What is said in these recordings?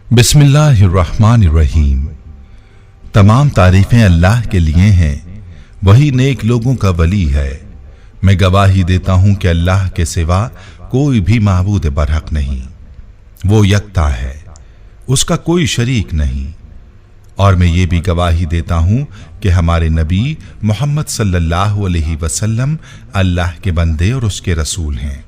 बिस्मिल्लाहिर्रहमानिर्रहीम। तमाम तारीफें अल्लाह के लिए हैं, वही नेक लोगों का वली है। मैं गवाही देता हूं कि अल्लाह के सिवा कोई भी माबूद बरहक नहीं, वो यकता है, उसका कोई शरीक नहीं। और मैं ये भी गवाही देता हूं कि हमारे नबी मोहम्मद सल्लल्लाहु अलैहि वसल्लम अल्लाह के बंदे और उसके रसूल हैं।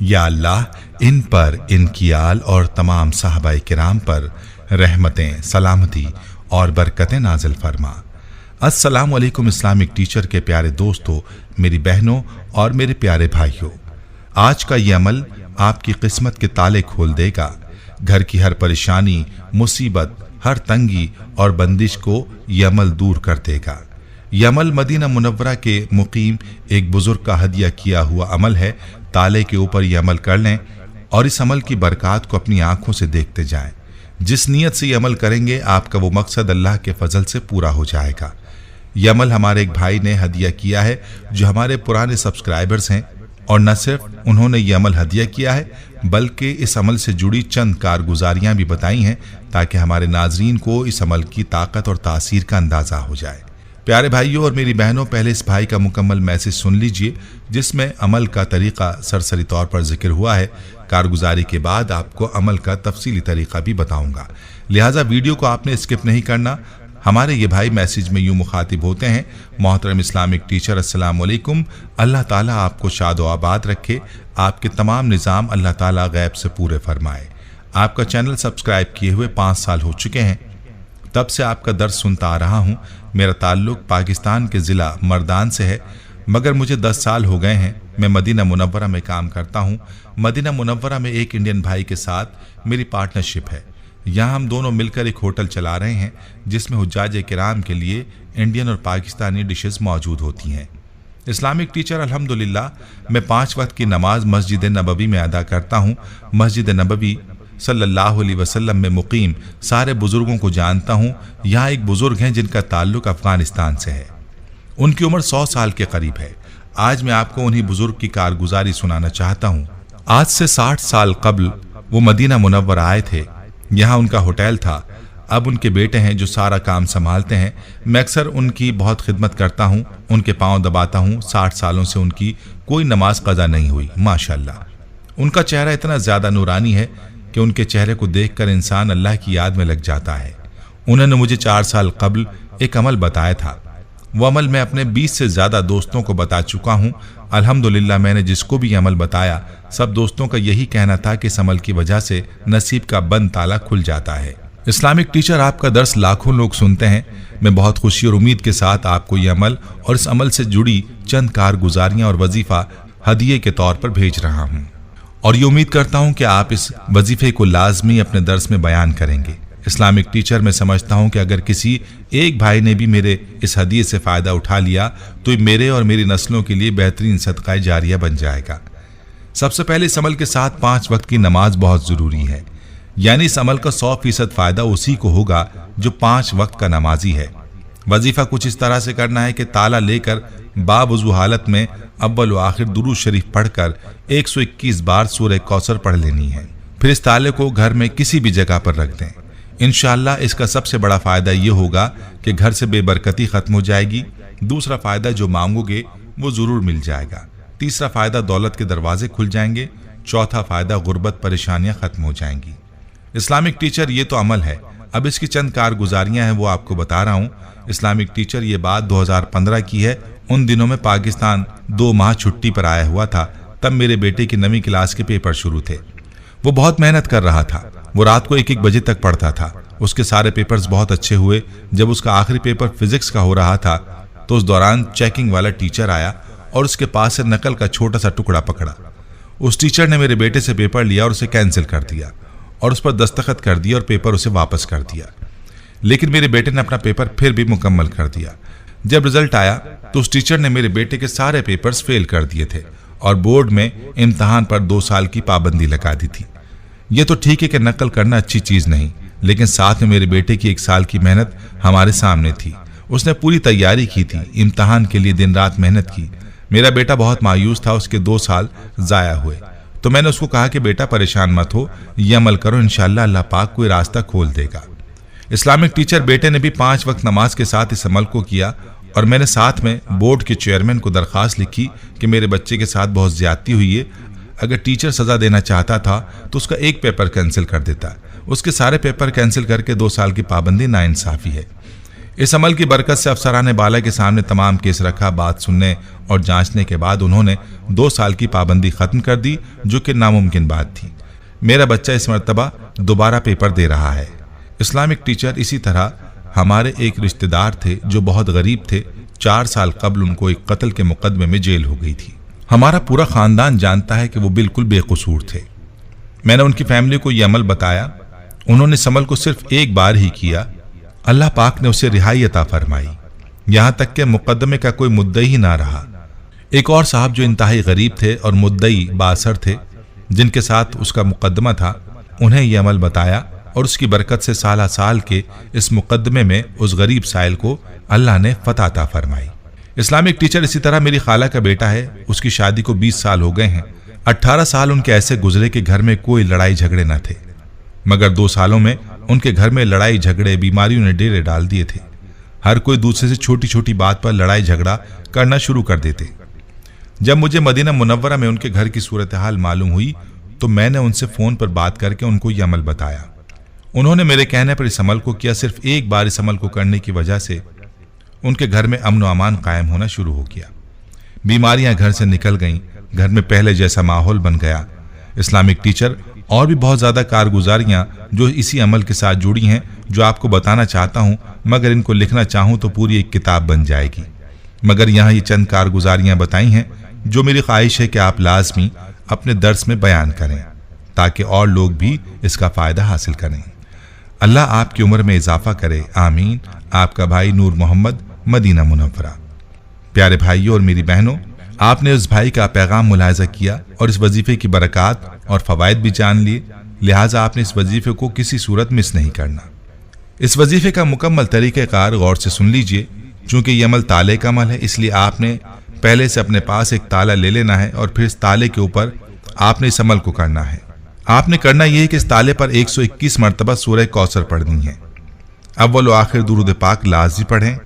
या अल्लाह इन पर, इनकी आल और तमाम साहबाए किराम पर रहमतें, सलामती और बरकतें नाजिल फरमा। अस्सलामु अलैकुम इस्लामिक टीचर के प्यारे दोस्तों, मेरी बहनों और मेरे प्यारे भाइयों, आज का ये अमल आपकी किस्मत के ताले खोल देगा। घर की हर परेशानी, मुसीबत, हर तंगी और बंदिश को ये अमल दूर कर देगा। यह अमल मदीना मुनव्वरा के मुकीम एक बुजुर्ग का हदिया किया हुआ अमल है। ताले के ऊपर यह अमल कर लें और इस अमल की बरकत को अपनी आंखों से देखते जाएं। जिस नीयत से यह अमल करेंगे, आपका वो मकसद अल्लाह के फजल से पूरा हो जाएगा। यह अमल हमारे एक भाई ने हदिया किया है जो हमारे पुराने सब्सक्राइबर्स हैं, और न सिर्फ उन्होंने यह अमल हदिया किया है बल्कि इस अमल से जुड़ी चंद कारगुजारियां भी बताई हैं ताकि हमारे नाजरीन को इस अमल की ताकत और तासीर का अंदाजा हो जाए। प्यारे भाइयों और मेरी बहनों, पहले इस भाई का मुकम्मल मैसेज सुन लीजिए जिसमें अमल का तरीका सरसरी तौर पर जिक्र हुआ है। कारगुजारी के बाद आपको अमल का तफसीली तरीका भी बताऊंगा, लिहाजा वीडियो को आपने स्किप नहीं करना। हमारे ये भाई मैसेज में यूं मुखातिब होते हैं, मोहतरम इस्लामिक टीचर, अस्सलाम वालेकुम। अल्लाह ताला आपको शाद व आबाद रखे, आपके तमाम निज़ाम अल्लाह ताला गैब से पूरे फरमाए। आपका चैनल सब्सक्राइब किए हुए 5 साल हो चुके हैं, तब से आपका दर्स सुनता आ रहा हूँ। मेरा ताल्लुक पाकिस्तान के ज़िला मर्दान से है, मगर मुझे 10 साल हो गए हैं। मैं मदीना मुनव्वरा में काम करता हूँ। मदीना मुनव्वरा में एक इंडियन भाई के साथ मेरी पार्टनरशिप है। यहाँ हम दोनों मिलकर एक होटल चला रहे हैं जिसमें हुज्जाज किराम के लिए इंडियन और पाकिस्तानी डिशेस मौजूद होती हैं। इस्लामिक टीचर, अल्हम्दुलिल्लाह मैं 5 वक्त की नमाज मस्जिद नबवी में अदा करता हूँ। मस्जिद नबवी सल्लल्लाहु अलैहि वसल्लम में मुकीम सारे बुजुर्गों को जानता हूँ। यहाँ एक बुजुर्ग हैं जिनका ताल्लुक अफगानिस्तान से है, उनकी उम्र 100 साल के करीब है। आज मैं आपको उन्हीं बुजुर्ग की कारगुजारी सुनाना चाहता हूँ। आज से 60 साल कबल वो मदीना मुनव्वरा आए थे। यहाँ उनका होटल था। अब उनके बेटे हैं जो सारा काम संभालते हैं। मैं अक्सर उनकी बहुत खिदमत करता हूँ, उनके पाँव दबाता हूँ। 60 सालों से उनकी कोई नमाज कज़ा नहीं हुई, माशाल्लाह। उनका चेहरा इतना ज़्यादा नूरानी है कि उनके चेहरे को देखकर इंसान अल्लाह की याद में लग जाता है। उन्होंने मुझे 4 साल कबल एक अमल बताया था। वो अमल मैं अपने 20 से ज़्यादा दोस्तों को बता चुका हूँ। अल्हम्दुलिल्लाह मैंने जिसको भी अमल बताया, सब दोस्तों का यही कहना था कि इस अमल की वजह से नसीब का बंद ताला खुल जाता है। इस्लामिक टीचर, आपका दर्स लाखों लोग सुनते हैं। मैं बहुत खुशी और उम्मीद के साथ आपको ये अमल और इस अमल से जुड़ी चंद कारगुजारियाँ और वजीफ़ा हदिये के तौर पर भेज रहा हूँ, और ये उम्मीद करता हूँ कि आप इस वजीफे को लाजमी अपने दर्स में बयान करेंगे। इस्लामिक टीचर, मैं समझता हूँ कि अगर किसी एक भाई ने भी मेरे इस हदिये से फ़ायदा उठा लिया तो ये मेरे और मेरी नस्लों के लिए बेहतरीन सदका जारिया बन जाएगा। सबसे पहले इस अमल के साथ 5 वक्त की नमाज बहुत ज़रूरी है, यानी इस अमल का 100% फ़ायदा उसी को होगा जो 5 वक्त का नमाजी है। वजीफ़ा कुछ इस तरह से करना है कि ताला लेकर बावुज़ू हालत में अव्वल व आखिर दुरूद शरीफ पढ़कर 121 बार सूरह कौसर पढ़ लेनी है। फिर इस ताले को घर में किसी भी जगह पर रख दें। इंशाअल्लाह इसका सबसे बड़ा फ़ायदा ये होगा कि घर से बेबरकती ख़त्म हो जाएगी। दूसरा फ़ायदा, जो मांगोगे वो ज़रूर मिल जाएगा। तीसरा फ़ायदा, दौलत के दरवाजे खुल जाएंगे। चौथा फ़ायदा, गुर्बत परेशानियाँ ख़त्म हो जाएंगी। इस्लामिक टीचर, ये तो अमल है, अब इसकी चंद कारगुजारियाँ हैं वो आपको बता रहा हूँ। इस्लामिक टीचर, ये बात 2015 की है। उन दिनों में पाकिस्तान 2 माह छुट्टी पर आया हुआ था। तब मेरे बेटे की 9वीं क्लास के पेपर शुरू थे। वो बहुत मेहनत कर रहा था। वो रात को 1-1 बजे तक पढ़ता था। उसके सारे पेपर्स बहुत अच्छे हुए। जब उसका आखिरी पेपर फिजिक्स का हो रहा था तो उस दौरान चेकिंग वाला टीचर आया और उसके पास से नकल का छोटा सा टुकड़ा पकड़ा। उस टीचर ने मेरे बेटे से पेपर लिया और उसे कैंसिल कर दिया और उस पर दस्तखत कर दिया और पेपर उसे वापस कर दिया। लेकिन मेरे बेटे ने अपना पेपर फिर भी मुकम्मल कर दिया। जब रिजल्ट आया तो उस टीचर ने मेरे बेटे के सारे पेपर्स फेल कर दिए थे और बोर्ड में इम्तहान पर 2 साल की पाबंदी लगा दी थी। ये तो ठीक है कि नकल करना अच्छी चीज़ नहीं, लेकिन साथ में मेरे बेटे की 1 साल की मेहनत हमारे सामने थी। उसने पूरी तैयारी की थी, इम्तहान के लिए दिन रात मेहनत की। मेरा बेटा बहुत मायूस था, उसके 2 साल ज़ाया हुए। तो मैंने उसको कहा कि बेटा परेशान मत हो, ये अमल करो, इंशाअल्लाह अल्लाह पाक कोई रास्ता खोल देगा। इस्लामिक टीचर बेटे ने भी 5 वक्त नमाज के साथ इस अमल को किया और मैंने साथ में बोर्ड के चेयरमैन को दरख्वास्त लिखी कि मेरे बच्चे के साथ बहुत ज्यादती हुई है। अगर टीचर सजा देना चाहता था तो उसका एक पेपर कैंसिल कर देता, उसके सारे पेपर कैंसिल करके 2 साल की पाबंदी नाइंसाफी है। इस अमल की बरकत से अफसरान बाला के सामने तमाम केस रखा, बात सुनने और जांचने के बाद उन्होंने 2 साल की पाबंदी खत्म कर दी, जो कि नामुमकिन बात थी। मेरा बच्चा इस मरतबा दोबारा पेपर दे रहा है। इस्लामिक टीचर इसी तरह हमारे एक रिश्तेदार थे जो बहुत गरीब थे। 4 साल कबल उनको एक कत्ल के मुकदमे में जेल हो गई थी। हमारा पूरा खानदान जानता है कि वो बिल्कुल बेकसूर थे। मैंने उनकी फैमिली को यह अमल बताया, उन्होंने इस अमल को सिर्फ एक बार ही किया। अल्लाह पाक ने उसे रिहाई अता फरमाई, यहां तक कि मुकदमे का कोई मुद्दई ही ना रहा। एक और साहब जो इंतहाई गरीब थे और मुद्दई बासर थे, जिनके साथ उसका मुकदमा था, उन्हें यह अमल बताया और उसकी बरकत से साला साल के इस मुकदमे में उस गरीब साइल को अल्लाह ने फतह अता फरमाई। इस्लामिक टीचर इसी तरह मेरी खाला का बेटा है, उसकी शादी को 20 साल हो गए हैं। 18 साल उनके ऐसे गुजरे कि घर में कोई लड़ाई झगड़े न थे, मगर 2 सालों में उनके घर में लड़ाई झगड़े, बीमारियों ने डेरे डाल दिए थे। हर कोई दूसरे से छोटी छोटी बात पर लड़ाई झगड़ा करना शुरू कर देते। जब मुझे मदीना मुनव्वरा में उनके घर की सूरत हाल मालूम हुई तो मैंने उनसे फ़ोन पर बात करके उनको यह अमल बताया। उन्होंने मेरे कहने पर इस अमल को किया। सिर्फ एक बार इस अमल को करने की वजह से उनके घर में अमन व अमान कायम होना शुरू हो गया। बीमारियां घर से निकल गईं, घर में पहले जैसा माहौल बन गया। इस्लामिक टीचर और भी बहुत ज़्यादा कारगुजारियां जो इसी अमल के साथ जुड़ी हैं, जो आपको बताना चाहता हूं, मगर इनको लिखना चाहूं तो पूरी एक किताब बन जाएगी। मगर यहाँ ये चंद कारगुजारियां बताई हैं जो मेरी ख्वाहिश है कि आप लाजमी अपने दर्स में बयान करें, ताकि और लोग भी इसका फ़ायदा हासिल करें। अल्लाह आपकी उम्र में इजाफा करे, आमीन। आपका भाई नूर मोहम्मद, मदीना मुनव्वरा। प्यारे भाइयों और मेरी बहनों, आपने उस भाई का पैगाम मुलाहिजा किया और इस वजीफे की बरक़ात और फ़वाइद भी जान लिए, लिहाजा आपने इस वजीफे को किसी सूरत मिस नहीं करना। इस वजीफे का मुकम्मल तरीक़ेकार गौर से सुन लीजिए। चूँकि यह अमल ताले का अमल है, इसलिए आपने पहले से अपने पास एक ताला ले लेना है और फिर इस ताले के ऊपर आपने इस अमल को करना है। आपने करना यह है कि इस ताले पर 121 मरतबा सूरह कौसर पढ़नी है। अव्वल व आखिर दुरूद पाक लाज़मी पढ़ें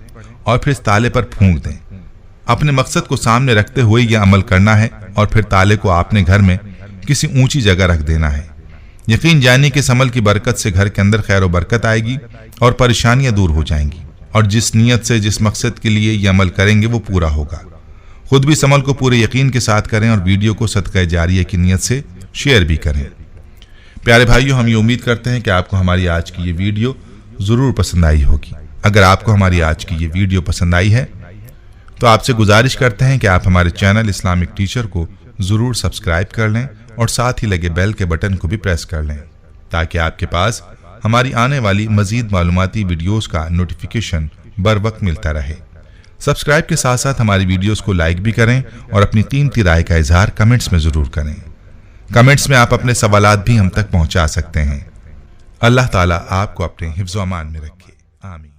और फिर इस ताले पर फूंक दें। अपने मकसद को सामने रखते हुए यह अमल करना है और फिर ताले को आपने घर में किसी ऊंची जगह रख देना है। यकीन जानिए कि इस अमल की बरकत से घर के अंदर खैर व बरकत आएगी और परेशानियां दूर हो जाएंगी, और जिस नीयत से जिस मकसद के लिए यह अमल करेंगे वो पूरा होगा। खुद भी इस अमल को पूरे यकीन के साथ करें और वीडियो को सदका जारिया की नीयत से शेयर भी करें। प्यारे भाइयों, हम ये उम्मीद करते हैं कि आपको हमारी आज की ये वीडियो ज़रूर पसंद आई होगी। अगर आपको हमारी आज की ये वीडियो पसंद आई है तो आपसे गुजारिश करते हैं कि आप हमारे चैनल इस्लामिक टीचर को ज़रूर सब्सक्राइब कर लें और साथ ही लगे बेल के बटन को भी प्रेस कर लें, ताकि आपके पास हमारी आने वाली मज़ीद मालूमाती वीडियोज़ का नोटिफिकेशन बर वक्त मिलता रहे। सब्सक्राइब के साथ साथ हमारी वीडियोज़ को लाइक भी करें और अपनी कीमती राय का इजहार कमेंट्स में ज़रूर करें। कमेंट्स में आप अपने सवालात भी हम तक पहुंचा सकते हैं। अल्लाह ताला आपको अपने हिफ्ज़ व अमान में रखे, आमीन।